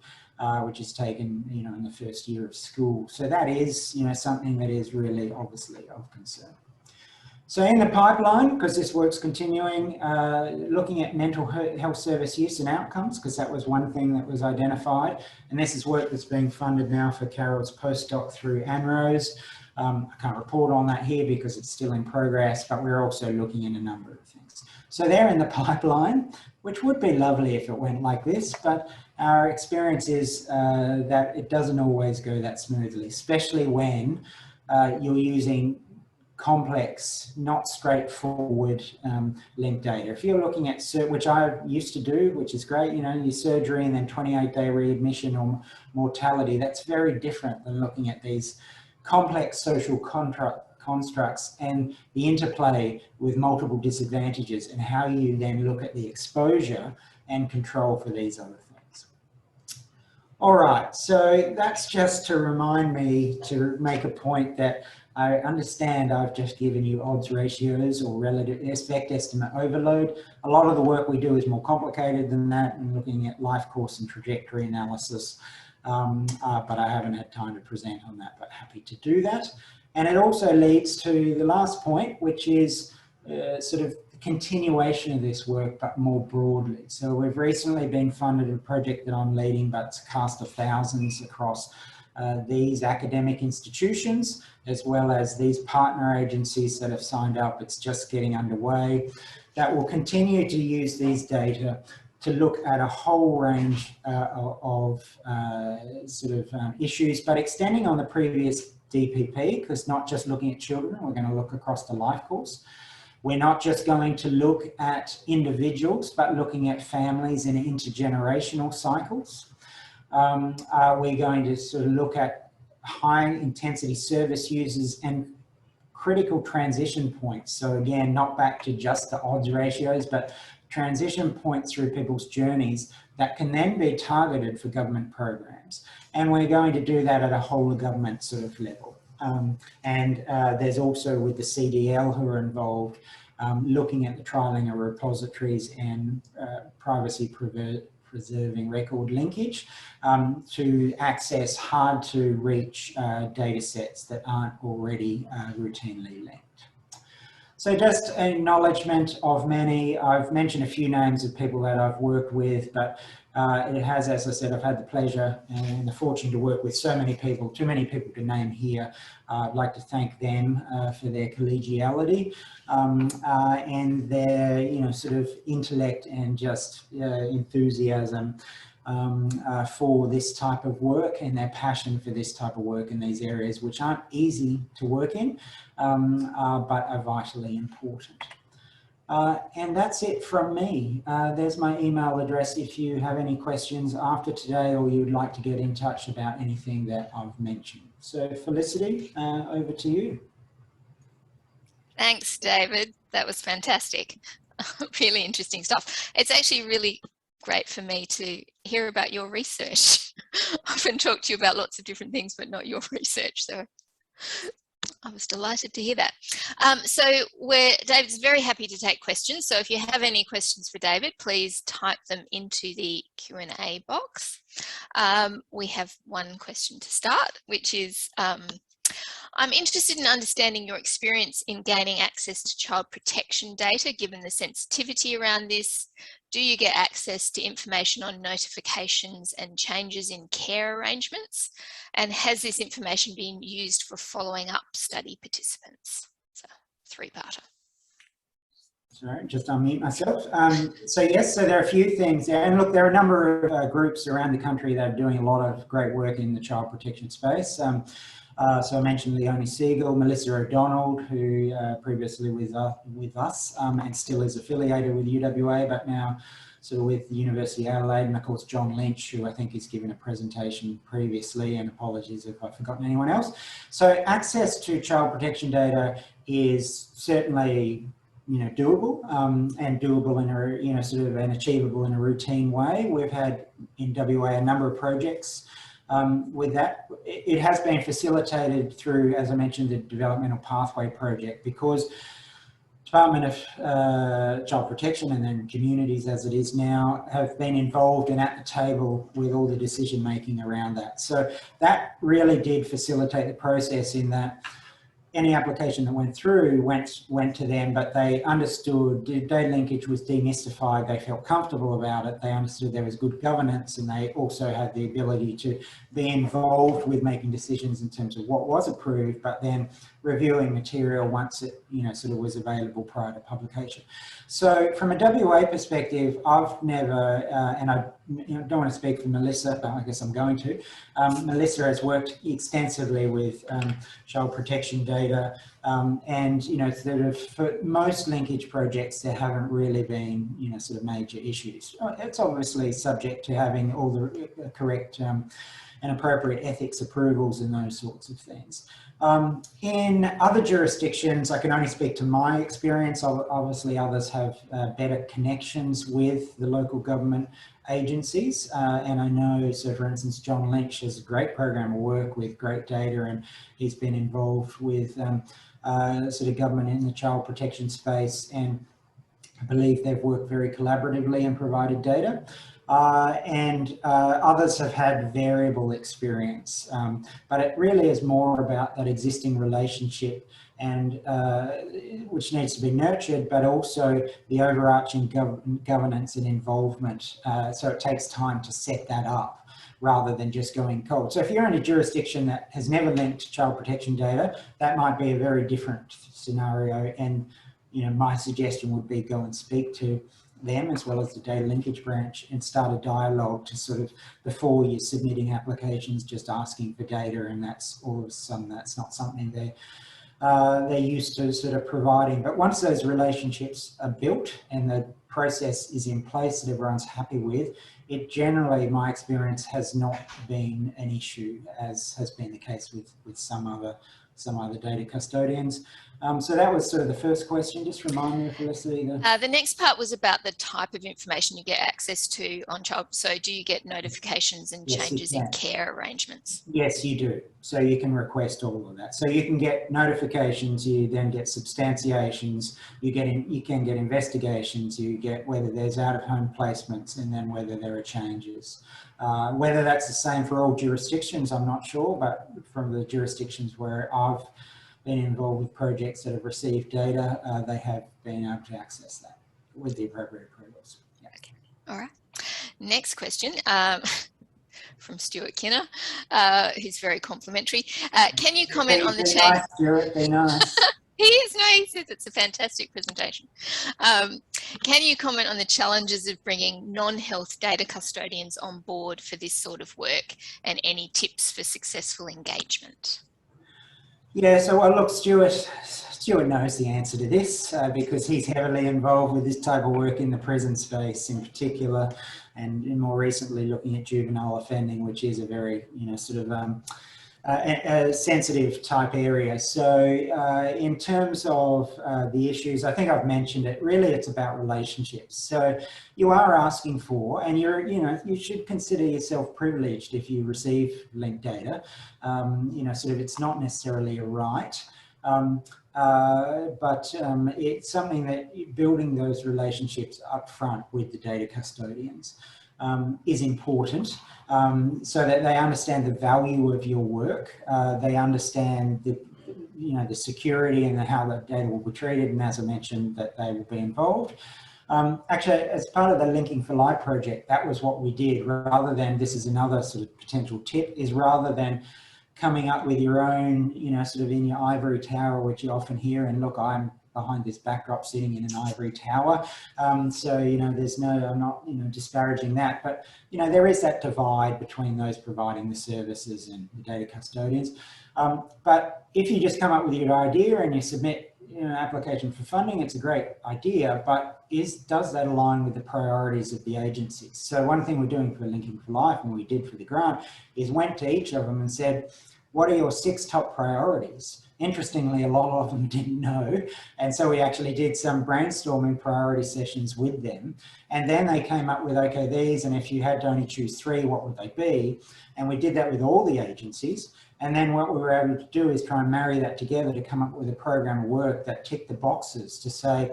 Which is taken, you know, in the first year of school. So that is, you know, something that is really obviously of concern. So in the pipeline, because this work's continuing, looking at mental health service use and outcomes, because that was one thing that was identified. And this is work that's being funded now for Carol's postdoc through ANROS. I can't report on that here because it's still in progress, but we're also looking at a number of things. So they're in the pipeline, which would be lovely if it went like this, but our experience is that it doesn't always go that smoothly, especially when you're using complex, not straightforward linked data. If you're looking at, which I used to do, which is great, you know, your surgery and then 28-day readmission or mortality, that's very different than looking at these complex social constructs and the interplay with multiple disadvantages and how you then look at the exposure and control for these other things. All right, so that's just to remind me to make a point that I understand I've just given you odds ratios or relative effect estimate overload. A lot of the work we do is more complicated than that, and looking at life course and trajectory analysis. But I haven't had time to present on that, but happy to do that. And it also leads to the last point, which is sort of the continuation of this work, but more broadly. So we've recently been funded a project that I'm leading, but it's a cast of thousands across these academic institutions, as well as these partner agencies that have signed up. It's just getting underway. That will continue to use these data to look at a whole range of issues, but extending on the previous DPP, because not just looking at children, we're going to look across the life course. We're not just going to look at individuals, but looking at families and intergenerational cycles. We're going to sort of look at high intensity service users and critical transition points. So again, not back to just the odds ratios, but transition points through people's journeys that can then be targeted for government programs. And we're going to do that at a whole of government sort of level. There's also with the CDL who are involved, looking at the trialling of repositories and privacy preserving record linkage to access hard to reach data sets that aren't already routinely linked. So just an acknowledgement of many. I've mentioned a few names of people that I've worked with, but it has, as I said, I've had the pleasure and the fortune to work with so many people, too many people to name here. I'd like to thank them for their collegiality and their, you know, sort of intellect and just enthusiasm for this type of work, and their passion for this type of work in these areas, which aren't easy to work in, but are vitally important. And that's it from me. There's my email address if you have any questions after today or you'd like to get in touch about anything that I've mentioned. So Felicity, over to you. Thanks, David. That was fantastic. Really interesting stuff. It's actually really great for me to hear about your research. I often talk to you about lots of different things, but not your research. So I was delighted to hear that. So David's very happy to take questions. So if you have any questions for David, please type them into the Q&A box. We have one question to start, which is, I'm interested in understanding your experience in gaining access to child protection data, given the sensitivity around this. Do you get access to information on notifications and changes in care arrangements? And has this information been used for following up study participants? So, three-parter. Sorry, just unmute myself. So yes, so there are a few things there. And look, there are a number of groups around the country that are doing a lot of great work in the child protection space. So I mentioned Leonie Siegel, Melissa O'Donnell, who previously with us and still is affiliated with UWA, but now sort of with the University of Adelaide, and of course John Lynch, who I think has given a presentation previously, and apologies if I've forgotten anyone else. So access to child protection data is certainly doable and doable in a sort of and achievable in a routine way. We've had in WA a number of projects with that. It has been facilitated through, as I mentioned, the Developmental Pathway Project, because Department of Child Protection and then communities as it is now have been involved and at the table with all the decision making around that. So that really did facilitate the process in that any application that went through went to them, but they understood data linkage was demystified. They felt comfortable about it. They understood there was good governance, and they also had the ability to be involved with making decisions in terms of what was approved, but then reviewing material once it sort of was available prior to publication. So from a WA perspective, I've never, and I don't want to speak for Melissa, but I guess I'm going to. Melissa has worked extensively with child protection data, and sort of for most linkage projects, there haven't really been sort of major issues. It's obviously subject to having all the correct and appropriate ethics approvals and those sorts of things. In other jurisdictions, I can only speak to my experience. Obviously, others have better connections with the local government agencies. And I know, so for instance, John Lynch has a great program of work with great data, and he's been involved with sort of government in the child protection space, and I believe they've worked very collaboratively and provided data. Others have had variable experience, but it really is more about that existing relationship, and which needs to be nurtured, but also the overarching governance and involvement. So it takes time to set that up rather than just going cold. So if you're in a jurisdiction that has never linked child protection data, that might be a very different scenario. And my suggestion would be go and speak to them as well as the data linkage branch and start a dialogue to sort of, before you're submitting applications, just asking for data, and that's all of a sudden that's not something they're used to sort of providing. But once those relationships are built and the process is in place that everyone's happy with, it generally, my experience, has not been an issue, as has been the case with some other data custodians. So that was sort of the first question. Just remind me, Felicity. The next part was about the type of information you get access to on child. So do you get notifications and changes in care arrangements? Yes, you do. So you can request all of that. So you can get notifications, you then get substantiations, you can get investigations, you get whether there's out-of-home placements, and then whether there are changes. Whether that's the same for all jurisdictions, I'm not sure, but from the jurisdictions where I've been involved with projects that have received data, they have been able to access that with the appropriate approvals. Yeah. Okay. All right. Next question from Stuart Kinner, who's very complimentary. Can you comment on the change? Nice, Stuart, be nice. He says it's a fantastic presentation. Can you comment on the challenges of bringing non-health data custodians on board for this sort of work, and any tips for successful engagement? Yeah, so well, look, Stuart knows the answer to this because he's heavily involved with this type of work in the prison space in particular, and more recently looking at juvenile offending, which is a very, sort of a sensitive type area. So in terms of the issues, I think I've mentioned it, really it's about relationships. So you are asking for, and you should consider yourself privileged if you receive linked data. Sort of it's not necessarily a right. But it's something that building those relationships up front with the data custodians is important, so that they understand the value of your work. They understand the security and how the data will be treated, and as I mentioned, that they will be involved. Actually, as part of the Linking for Life project, that was what we did. Rather than, this is another sort of potential tip, is rather than coming up with your own, sort of in your ivory tower, which you often hear, and look, I'm behind this backdrop sitting in an ivory tower. So, there's I'm not, disparaging that, but, there is that divide between those providing the services and the data custodians. But if you just come up with your idea and you submit, an application for funding, it's a great idea, but does that align with the priorities of the agencies? So one thing we're doing for Linking for Life, and we did for the grant, is went to each of them and said, what are your 6 top priorities? Interestingly, a lot of them didn't know. And so we actually did some brainstorming priority sessions with them. And then they came up with, okay, these, and if you had to only choose 3, what would they be? And we did that with all the agencies. And then what we were able to do is try and marry that together to come up with a program of work that ticked the boxes to say,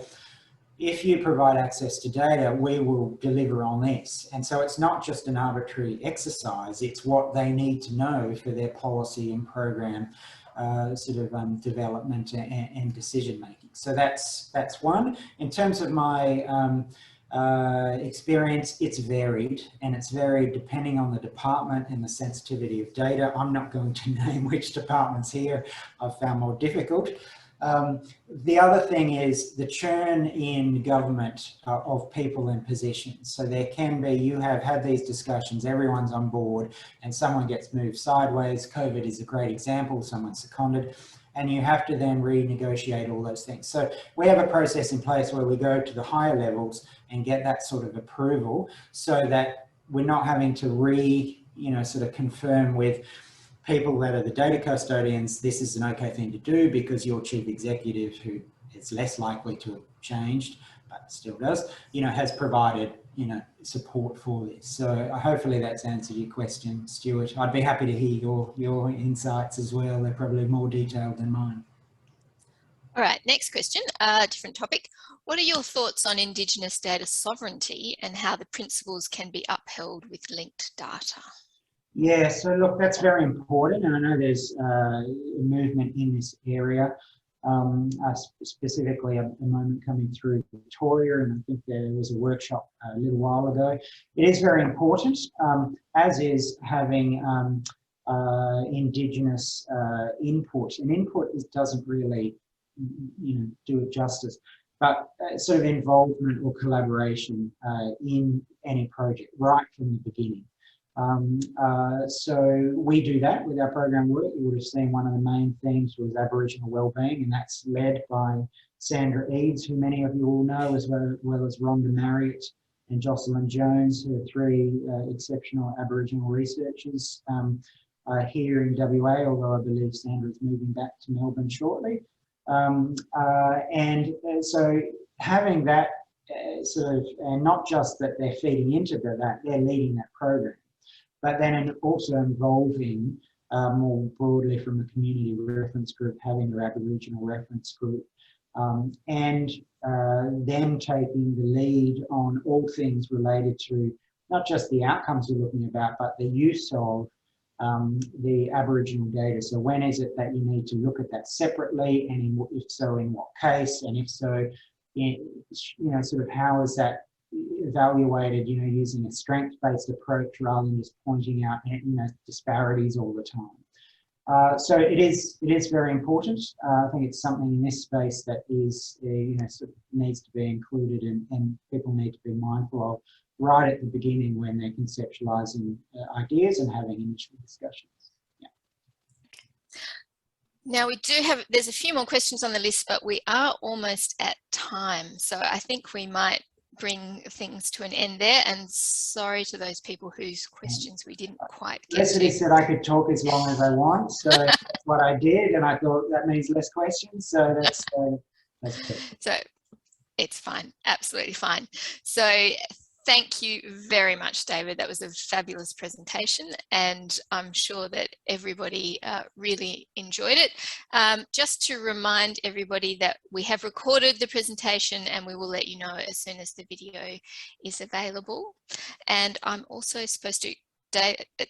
if you provide access to data, we will deliver on this. And so it's not just an arbitrary exercise, it's what they need to know for their policy and program development and decision making. So that's one. In terms of my experience, it's varied, and it's varied depending on the department and the sensitivity of data. I'm not going to name which departments here I've found more difficult. The other thing is the churn in government of people and positions. So there can be, you have had these discussions, everyone's on board, and someone gets moved sideways. COVID is a great example, someone's seconded, and you have to then renegotiate all those things. So we have a process in place where we go to the higher levels and get that sort of approval, so that we're not having to confirm with people that are the data custodians, this is an okay thing to do because your chief executive, who is less likely to have changed, but still does, has provided, support for this. So hopefully that's answered your question, Stuart. I'd be happy to hear your insights as well. They're probably more detailed than mine. All right, next question, different topic. What are your thoughts on Indigenous data sovereignty and how the principles can be upheld with linked data? Yeah, so look, that's very important, and I know there's a movement in this area, specifically a moment coming through Victoria, and I think there was a workshop a little while ago. It is very important, as is having Indigenous input, and input doesn't really, do it justice, but sort of involvement or collaboration in any project right from the beginning. So we do that with our program work. You would have seen one of the main themes was Aboriginal Wellbeing, and that's led by Sandra Eads, who many of you all know, as well as Rhonda Marriott and Jocelyn Jones, who are 3 exceptional Aboriginal researchers here in WA, although I believe Sandra is moving back to Melbourne shortly. So having that and not just that they're feeding into that, they're leading that program, but then also involving more broadly from the community reference group, having their Aboriginal reference group, and them taking the lead on all things related to not just the outcomes you're looking about, but the use of the Aboriginal data. So when is it that you need to look at that separately, and if so, in what case, and if so, how is that evaluated, using a strength-based approach rather than just pointing out, disparities all the time. So it is very important. I think it's something in this space that is, needs to be included, and people need to be mindful of right at the beginning when they're conceptualising ideas and having initial discussions. Yeah. Now there's a few more questions on the list, but we are almost at time. So I think we might bring things to an end there, and sorry to those people whose questions we didn't quite get Felicity to. said I could talk as long as I want, so that's what I did, and I thought that means less questions, so that's perfect. So it's fine, absolutely fine. So thank you very much, David. That was a fabulous presentation, and I'm sure that everybody really enjoyed it. Just to remind everybody that we have recorded the presentation, and we will let you know as soon as the video is available. And I'm also supposed to,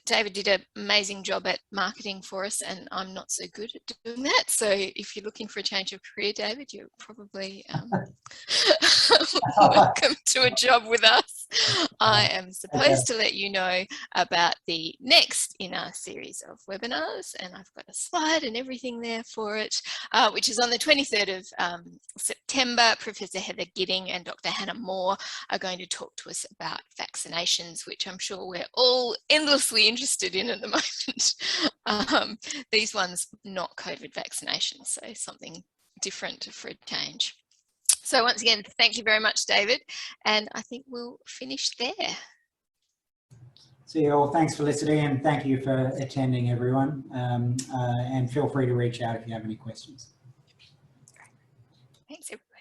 David did an amazing job at marketing for us, and I'm not so good at doing that. So if you're looking for a change of career, David, you're probably welcome to a job with us. I am supposed to let you know about the next in our series of webinars, and I've got a slide and everything there for it, which is on the 23rd of September. Professor Heather Gidding and Dr. Hannah Moore are going to talk to us about vaccinations, which I'm sure we're all endlessly interested in at the moment. These ones not COVID vaccinations, so something different for a change. So once again, thank you very much, David, and I think we'll finish there. See you all. Thanks, Felicity, and thank you for attending, everyone. And feel free to reach out if you have any questions. Thanks, everyone.